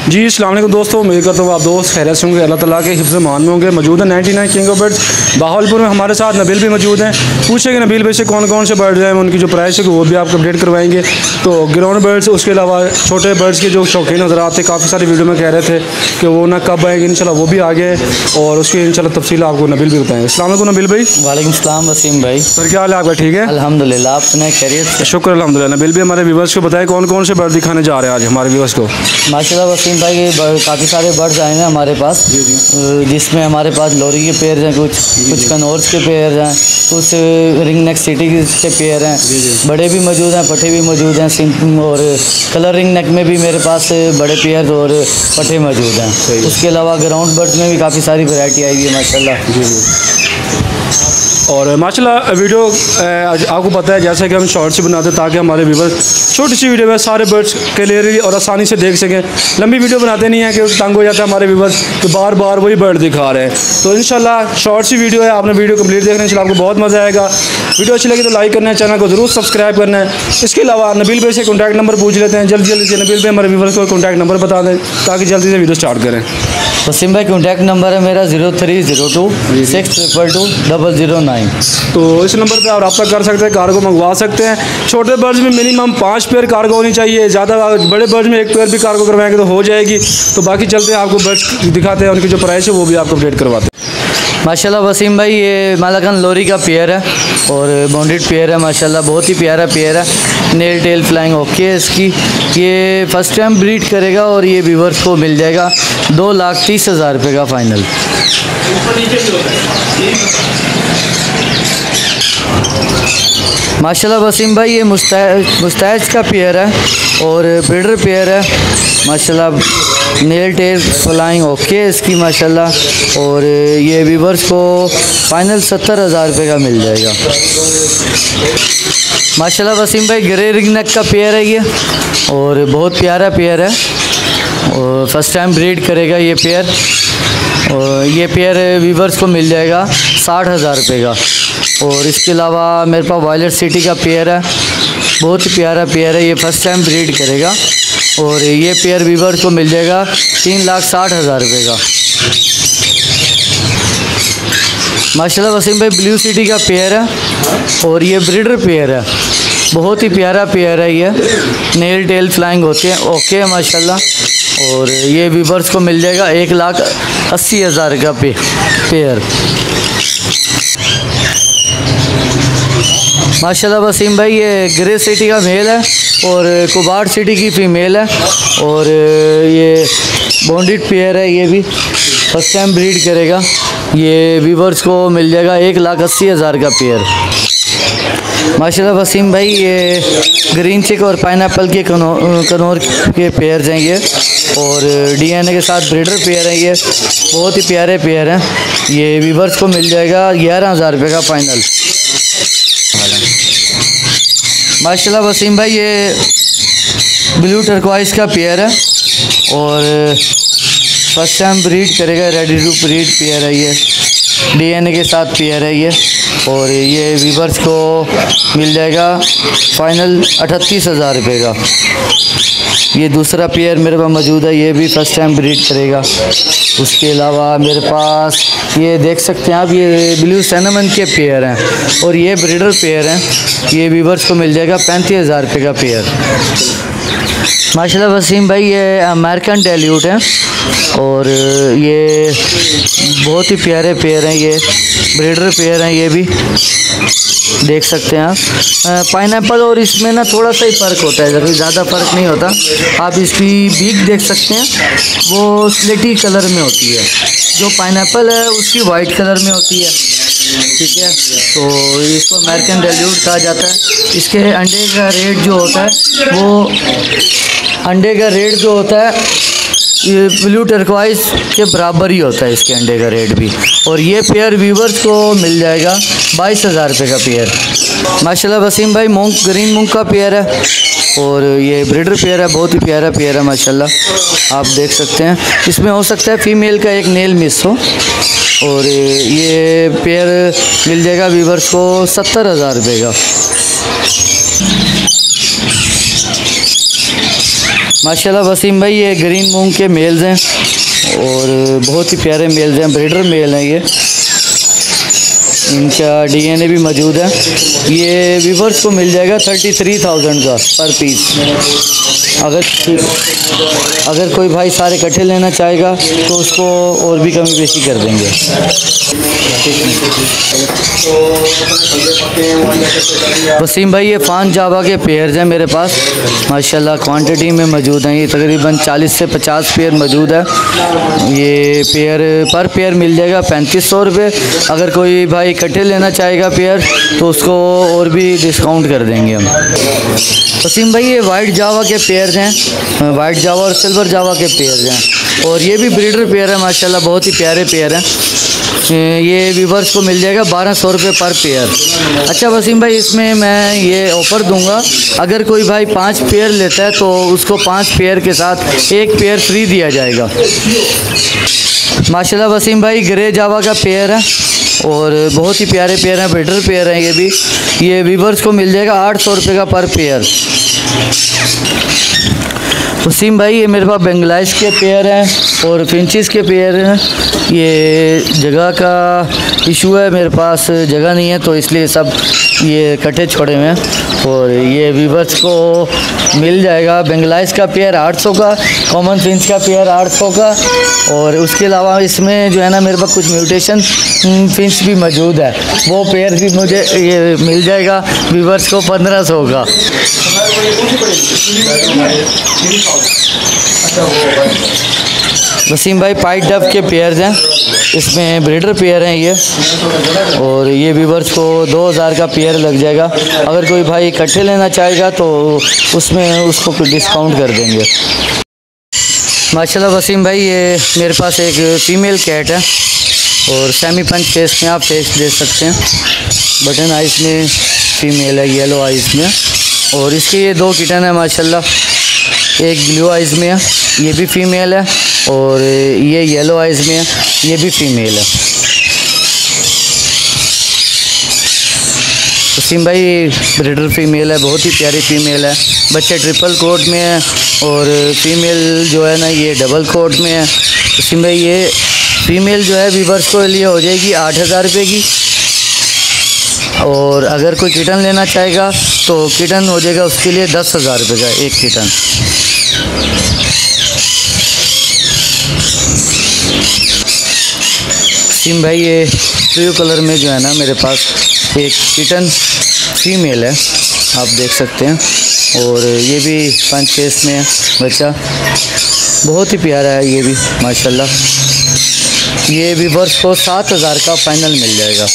जी अस्सलाम वालेकुम दोस्तों, उम्मीद करता हूँ आप दोस्त खैरियत से होंगे, अल्लाह ताला के हिफ्ज़ मान में होंगे। मौजूद है 99 किंग ऑफ बर्ड्स बहावलपुर में। हमारे साथ नबील भी मौजूद हैं। पूछेंगे नबील भाई से कौन कौन से बर्ड्स हैं, उनकी जो प्राइस है वो भी आपको अपडेट करवाएंगे। तो ग्राउंड बर्ड्स, उसके अलावा छोटे बर्ड्स के जो शौकीन हज़रात थे, काफ़ी सारी वीडियो में कह रहे थे कि वो ना कब आएंगे, इंशाल्लाह वो भी आ गए और उसकी इंशाल्लाह तफसील आपको नबील भी बताएंगे। अस्सलाम वालेकुम नबील भाई। वालेकुम सलाम वसीम भाई। सर क्या हाल है आपका? ठीक है अल्हम्दुलिल्लाह, आप सुनाए खैरियत से? शुक्र अल्हम्दुलिल्लाह। नबील भी हमारे व्यूवर्स को बताएं कौन कौन से बर्ड दिखाने जा रहे हैं आज हमारे व्यूवर्स को। माशाल्लाह वसीम भाई, ये काफ़ी सारे बर्ड्स आए हैं हमारे पास, जिसमें हमारे पास लोरी के पेयर हैं, कुछ कनौर्स के पेयर हैं, कुछ रिंग नेक सिटी के पेयर हैं, बड़े भी मौजूद हैं, पट्टे भी मौजूद हैं, और कलर रिंग नेक में भी मेरे पास बड़े पेयर और पट्टे मौजूद हैं। उसके अलावा ग्राउंड बर्ड्स में भी काफ़ी सारी वैरायटी आई हुई है माशाल्लाह। और माशाल्लाह वीडियो आपको पता है जैसा कि हम शॉर्ट्स बनाते हैं ताकि हमारे व्यूवर्स छोटी सी वीडियो में सारे बर्ड्स क्लियरली और आसानी से देख सकें। लंबी वीडियो बनाते नहीं हैं कि तंग हो जाता है हमारे व्यूवर्स कि बार बार वही बर्ड दिखा रहे हैं। तो इंशाल्लाह शॉर्ट सी वीडियो है, आपने वीडियो कंप्लीट देखना है, इंशाल्लाह आपको बहुत मज़ा आएगा। वीडियो अच्छी लगी तो लाइक करना है, चैनल को ज़रूर सब्सक्राइब करना है। इसके अलावा नबील भाई से कॉन्टैक्ट नंबर पूछ लेते हैं जल्दी जल्दी से। नबील भाई हमारे व्यूवर्स को कॉन्टैक्ट नंबर बता दें ताकि जल्दी से वीडियो स्टार्ट करें। वसीम भाई कॉन्टैक्ट नंबर है मेरा 0302620009। तो इस नंबर पे आप रब्ता कर सकते हैं, कार्गो मंगवा सकते हैं। छोटे बर्ड्स में मिनिमम 5 पेयर कार्गो होनी चाहिए, ज़्यादा बड़े बर्ड्स में 1 पेयर भी कार्गो करवाएंगे तो हो जाएगी। तो बाकी चलते हैं, आपको बर्ड्स दिखाते हैं, उनकी जो प्राइस है वो भी आपको अपडेट करवाते हैं। माशाल्लाह वसीम भाई, ये मालाकन लोरी का पेयर है और बॉन्डेड पेयर है माशाल्लाह, बहुत ही प्यारा पेयर है। नेल टेल फ्लाइंग ओके है इसकी। ये फर्स्ट टाइम ब्रीड करेगा और ये व्यूवर्स को मिल जाएगा 2,30,000 रुपये का फ़ाइनल। माशाल्लाह वसीम भाई, ये मुस्तैज का पेयर है और ब्रीडर पेयर है माशाल्लाह। नेल टेल फ्लाइंग ओके है इसकी माशाल्लाह, और ये व्यूवर्स को फ़ाइनल 70,000 रुपये का मिल जाएगा माशाल्लाह। वसीम भाई ग्रे रिंग नेक का पेयर है ये और बहुत प्यारा पेयर है और फर्स्ट टाइम ब्रीड करेगा ये पेयर। और ये पेयर व्यूवर्स को मिल जाएगा 60,000 रुपये का। और इसके अलावा मेरे पास वायलेट सिटी का पेयर है, बहुत ही प्यारा पेयर है, ये फर्स्ट टाइम ब्रीड करेगा और ये पेयर व्यूवर्स को मिल जाएगा 3,60,000 रुपये का माशाल्लाह। वसीम भाई ब्लू सिटी का पेयर है और ये ब्रीडर पेयर है, बहुत ही प्यारा पेयर है ये। नेल टेल फ्लाइंग होते हैं ओके है माशाल्लाह, और ये व्यूवर्स को मिल जाएगा 1,80,000 का पेयर माशाल्लाह। वसीम भाई ये ग्रे सिटी का मेल है और कुबाड़ सिटी की फ़ीमेल है और ये बॉन्डेड पेयर है, ये भी फर्स्ट टाइम ब्रीड करेगा। ये व्यूवर्स को मिल जाएगा 1,80,000 का पेयर माशाल्लाह। वसीम भाई ये ग्रीन चिक और पाइनएप्पल के कनौर के पेयर्स हैं ये, और DNA के साथ ब्रीडर पेयर है ये, बहुत ही प्यारे पेयर हैं। ये व्यूवर्स को मिल जाएगा 11,000 रुपये का फ़ाइनल माशाल्लाह। वसीम भाई ये ब्लू टर्कवाइज का पेयर है और फर्स्ट टाइम ब्रीड करेगा, रेडी टू ब्रीड पेयर है ये, DNA के साथ पेयर है ये, और ये व्यूवर्स को मिल जाएगा फ़ाइनल 38,000 रुपये का। ये दूसरा पेयर मेरे पास मौजूद है, ये भी फर्स्ट टाइम ब्रीड करेगा। उसके अलावा मेरे पास ये देख सकते हैं आप, ये ब्लू सिनेमन के पेयर हैं और ये ब्रीडर पेयर हैं, ये व्यूवर्स को मिल जाएगा 35,000 रुपये का पेयर माशाल्लाह। वसीम भाई ये अमेरिकन डेल्यूट हैं और ये बहुत ही प्यारे पेयर हैं, ये ब्रीडर पेयर हैं, ये भी देख सकते हैं आप। पाइनएप्पल और इसमें ना थोड़ा सा ही फ़र्क होता है, जबकि ज़्यादा फ़र्क नहीं होता। आप इसकी बीक देख सकते हैं, वो स्लेटी कलर में होती है, जो पाइनएप्पल है उसकी वाइट कलर में होती है, ठीक है। तो इसको अमेरिकन डेल्यूट कहा जाता है। इसके अंडे का रेट जो होता है वो ये ब्लू टर्कवाइज के बराबर ही होता है इसके अंडे का रेट भी। और ये पेयर व्यूवर्स को मिल जाएगा 22,000 रुपये का पेयर माशाल्लाह। वसीम भाई ग्रीन मूंग का पेयर है और ये ब्रीडर पेयर है, बहुत ही प्यारा पेयर है माशाल्लाह, आप देख सकते हैं। इसमें हो सकता है फीमेल का एक नेल मिस हो। और ये पेयर मिल जाएगा व्यूवर्स को 70,000 रुपये का माशाल्लाह वसीम भाई ये ग्रीन मूंग के मेल्स हैं और बहुत ही प्यारे मेल्स हैं, ब्रीडर मेल हैं ये। इनका डीएनए भी मौजूद है। ये व्यूवर्स को मिल जाएगा 33,000 का पर पीस। अगर कोई भाई सारे इकट्ठे लेना चाहेगा तो उसको और भी कमी बेशी कर देंगे। वसीम भाई ये फान जावा के पेयर्स हैं मेरे पास, माशाल्लाह क्वांटिटी में मौजूद हैं। ये तकरीबन 40 से 50 पेयर मौजूद है। ये पेयर पर पेयर मिल जाएगा 3500 रुपये। अगर कोई भाई इकट्ठे लेना चाहेगा पेयर तो उसको और भी डिस्काउंट कर देंगे हम। वसीम भाई ये वाइट जावा के पेयर्स हैं, वाइट जावा और सिल्वर जावा के पेयर्स हैं और ये भी ब्रीडर पेयर है माशाल्लाह, बहुत ही प्यारे पेयर हैं। ये व्यूवर्स को मिल जाएगा 1200 रुपये पर पेयर। अच्छा वसीम भाई इसमें मैं ये ऑफ़र दूंगा, अगर कोई भाई 5 पेयर लेता है तो उसको 5 पेयर के साथ 1 पेयर फ्री दिया जाएगा। माशाल्लाह वसीम भाई ग्रे जावा का पेयर है और बहुत ही प्यारे पेयर हैं, ब्रीडर पेयर हैं ये भी। ये व्यूवर्स को मिल जाएगा 800 रुपये का पर पेयर। वसीम भाई ये मेरे पास बेंगलाइज के पेयर हैं और फिंचिस के पेयर हैं। ये जगह का इशू है, मेरे पास जगह नहीं है तो इसलिए सब ये कटे छोड़े हुए हैं। और ये व्यूवर्स को मिल जाएगा बेंगलाइज का पेयर 800 का, कॉमन फिंच का पेयर 800 का और उसके अलावा इसमें जो है ना मेरे पास कुछ म्यूटेशन फिंच भी मौजूद है, वो पेयर भी मुझे ये मिल जाएगा व्यूवर्स को 1500 का। वसीम भाई पाइट डब के पेयर्स हैं, इसमें ब्रीडर पेयर हैं ये और ये व्यूवर्स को 2000 का पेयर लग जाएगा। अगर कोई भाई इकट्ठे लेना चाहेगा तो उसमें उसको कुछ डिस्काउंट कर देंगे। माशाल्लाह वसीम भाई ये मेरे पास एक फ़ीमेल कैट है और सेमी पंच फेस में आप फेस दे सकते हैं। बटन आइस में फ़ीमेल है, येलो आइस में, और इसके ये 2 किटन है माशाल्लाह। एक ब्लू आइज़ में है, ये भी फ़ीमेल है, और ये येलो आइज़ में है, ये भी फ़ीमेल है। वसीम भाई ब्रीडर फ़ीमेल है, बहुत ही प्यारी फ़ीमेल है। बच्चे ट्रिपल कोट में है और फ़ीमेल जो है ना ये डबल कोट में है। वसीम भाई ये फ़ीमेल जो है व्यूवर्स को लिए हो जाएगी 8000 रुपये की, और अगर कोई किटन लेना चाहेगा तो किटन हो जाएगा उसके लिए 10,000 रुपये का एक किटन। वसीम भाई ये ब्लू कलर में जो है ना मेरे पास एक किटन फीमेल है, आप देख सकते हैं, और ये भी पंच फेस में है बच्चा, बहुत ही प्यारा है ये भी माशाल्लाह। ये व्यूवर्स को 7000 का फाइनल मिल जाएगा।